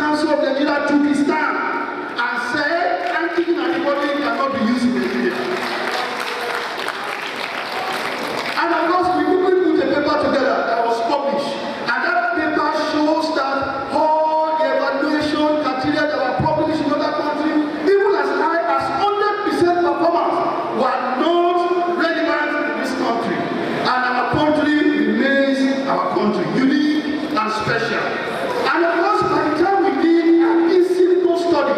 Council of Nigeria took his stand and said antigen antibody cannot be used in Nigeria. And of course, we quickly put a paper together that was published, and that paper shows that all the evaluation criteria that were published in other countries, even as high as 100% performance, were not relevant in this country. And our country remains our country, unique and special. And of course, by the time we did an in-silico study,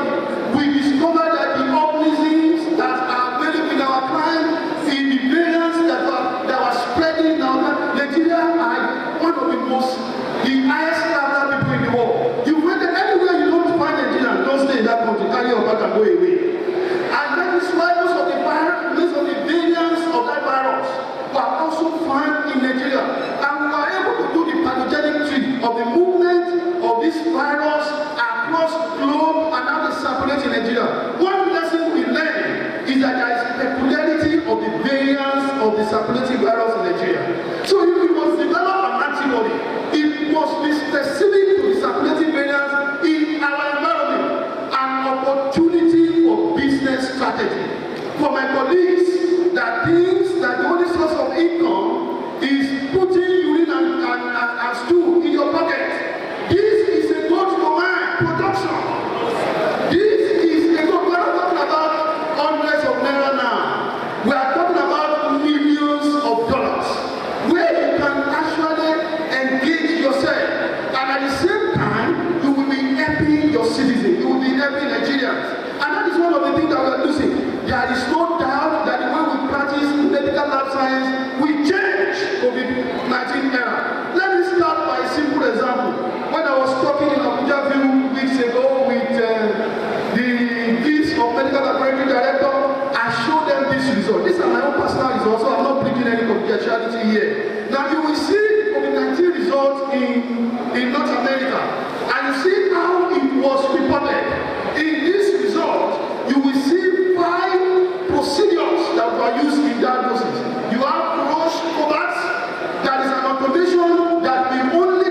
we discovered that the organisms that are available in our clients, in the variants that were spreading in our Nigeria, are one of the highest standard people in the world. You find that anywhere you don't find Nigerians, don't stay in that country, carry your bag and go away. And that is why most of the variants of that virus were also found in Nigeria. And we were able to do the pathogenic tree of the movement of this virus across the globe and how they circulate in Nigeria. One lesson we learned is that there is peculiarity of the variants of the circulating virus in Nigeria. So if we must develop an antibody, it must be specific to the circulating variants in our environment, an opportunity for business strategy. For my colleagues that thinks that the only source of income is putting urine and stool in your pocket, this is a gold mine production. This is a gold. We are not talking about hundreds of naira now. We are talking about millions of dollars, where you can actually engage yourself, and at the same time, you will be helping your citizens. You will be helping Nigerians, and that is one of the things that we are losing. There is no doubt that the way we practice medical lab science will change COVID-19 era. Let me start by a simple example. When I was talking in Abuja a few weeks ago with the Vice of Medical Laboratory Director, I showed them this result. These are my own personal results, so I'm not bringing any confidentiality here. Now you will see the COVID-19 results in North America, and you see how it was reported. In this result, you will see 5 procedures that were used in diagnosis. You have Roche Covert, that is an automation that will only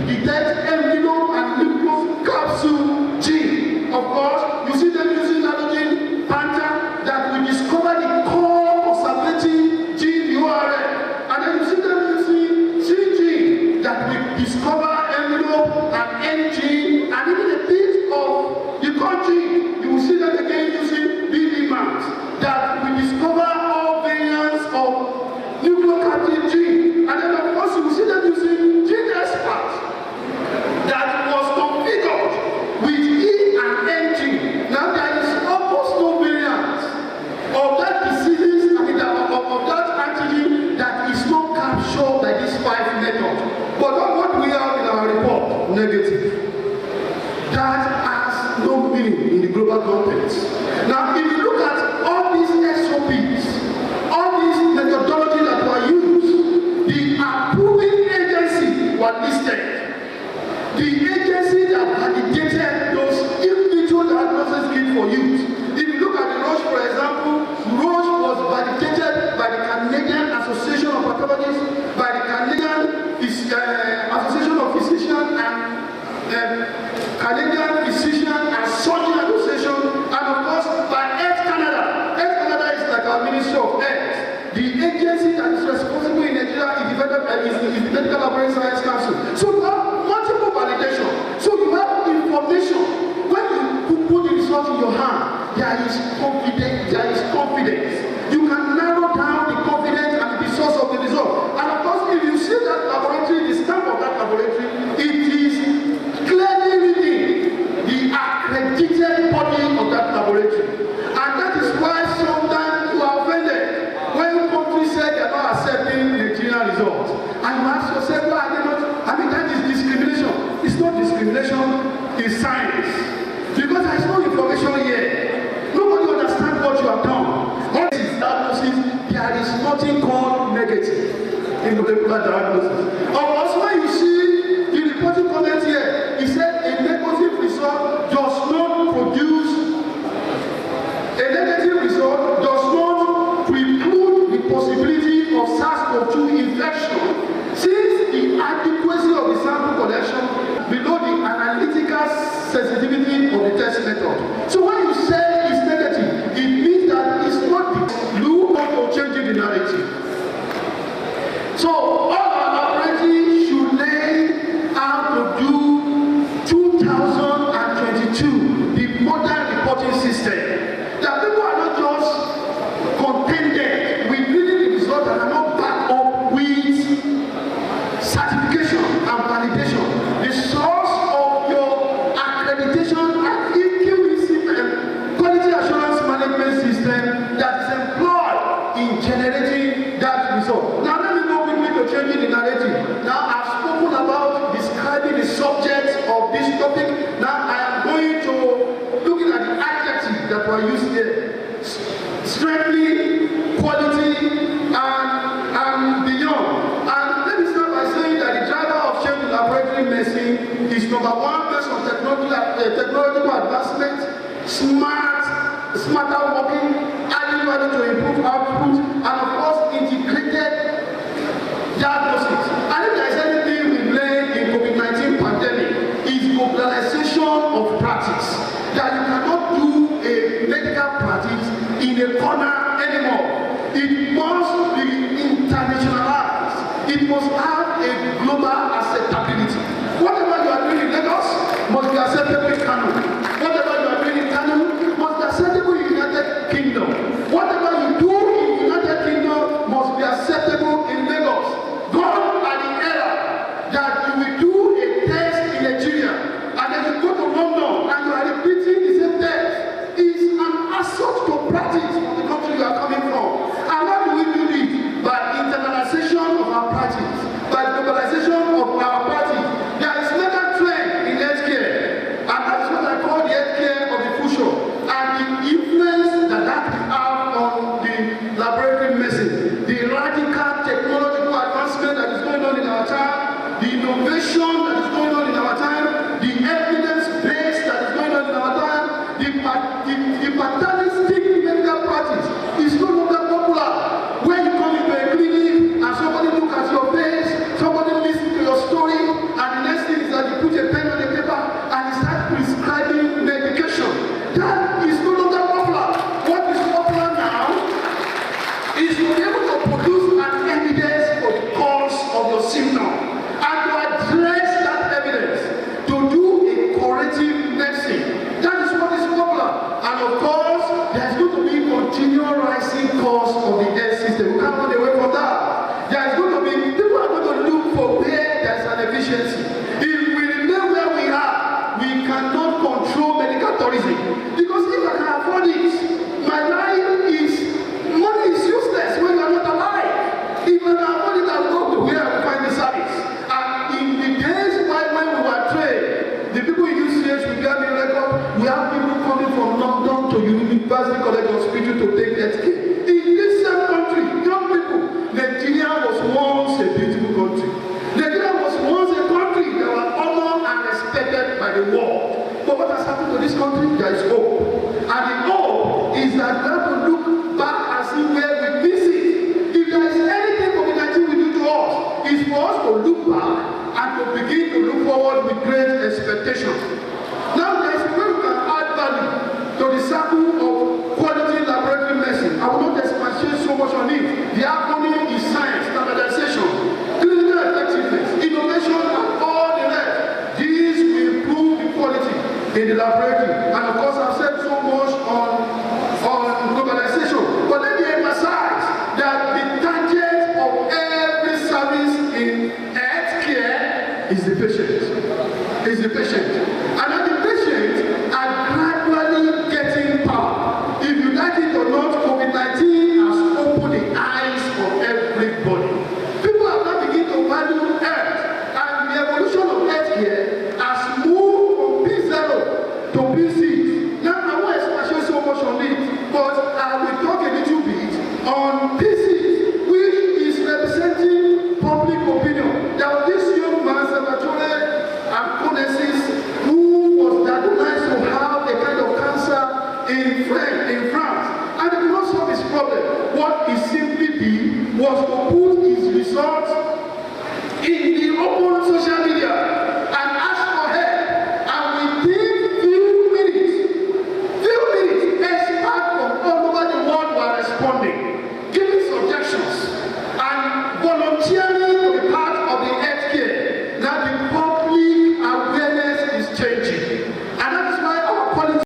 detect envelope and nucleus capsule gene. Of course, you see them using antigen Panther that will discover the core of circulating gene URL. And then you see them using C gene that will discover envelope and N gene and even a bit of the core gene. You will see them again using BB-MAT that will discover all variants of nucleocapsid gene. And then of course you will see them using gene expert that was configured with E and N gene. Now there is almost no variant of that disease, of that antigen that is not captured by this 5 method. But what we have in our report, negative. That has no meaning in the global context. Now if you look at all these SOPs, all these methodologies that were used, the approving agency were listed. The agency that validated those individual diagnosis kits for use. If you look at the Roche, for example, Roche was validated by the Canadian Association of Pathologists, by the Canadian Association of Physicians, and Canadian Physician and Surgeon Association, and of course by Health Canada. Health Canada is like our Ministry of Health. The agency that is responsible in Nigeria is the Medical Laboratory Science Council. So you have multiple validation. So you have information. When you put the result in your hand, there is confidence. You can narrow down the confidence and the source of the result. And of course, if you see that laboratory, the stamp of that laboratory, it is clearly written the accredited body of that laboratory. And that is why sometimes you are offended when countries say they are not accepting Nigerian results. And you ask yourself, why are they not? I mean, that is discrimination. It's not discrimination, it's science. Because there is no information here. Nobody understands what you have done. What is diagnosis? There is nothing called negative in molecular diagnosis. Also, when you see the reporting comment here, it said a negative result does not produce, a negative result does not preclude the possibility of SARS-CoV-2 infection, since the adequacy of the sample collection below the analytical based on technological advancement, smarter working, adding value to improve output, and of course integrated diagnosis. And if there is anything we learned in COVID-19 pandemic, is globalization of practice. That you cannot do a medical practice in a corner anymore. It must be internationalized. It must have a global acceptability. Whatever you are doing in Lagos must be acceptable in Kano. Whatever you are doing in Kano must be acceptable in United Kingdom. Whatever you do in United Kingdom must be acceptable in Lagos. Gone are the era that you will do a test in Nigeria and then you go to London and you are repeating the same test. It's an assault to practice from the country you are coming from. And how do we do it? By internalization of our practice, by globalization of our practice. There is mega trend in healthcare, and that is what I call the healthcare of the future, and the influence that that will have on the laboratory medicine, the radical technological advancement that is going on in our time, the innovation that is going on in our time, the evidence base that is going on in our time, the paternalistic medical practice is no longer popular. When you come into a clinic and somebody look at your face, somebody listen to your story, and the next thing is that you put a pen on the paper and you start prescribing medication. That is no longer popular. What is popular now is to be able to produce an evidence for the cause of your symptom and to address that evidence to do a corrective medicine. That is what is popular. And of course, there is going to be continual rising cost of the health system. We can't run away from that. There is going to be, people are going to look for where there is an efficiency. If we remain where we are, we cannot control medical tourism. Because if I can afford it, my life is, money is useless when you are not alive. If I can afford it, I will go to where I will find the service. And in the days when we were trained, the people in UCH, we got in Lagos, we have people coming from London to University College Hospital to take healthcare. In this same country, young people, Nigeria was once a beautiful country. Nigeria was once a country that was honored and respected by the world. But what has happened to this country? There is hope. And the hope is that we have to look back and see where we miss it. If there is anything COVID-19 will do to us, it's for us to look back and to begin to look forward with great expectation. Now there is a way we can add value to the circle of quality laboratory medicine. I will not expatiate so much on it. The acronym is science, standardization, clinical effectiveness, innovation, and all the rest. These will improve the quality in the laboratory. And of course, I've said so much on globalization. But let me emphasize that the target of every service in healthcare is the patient. Is the patient.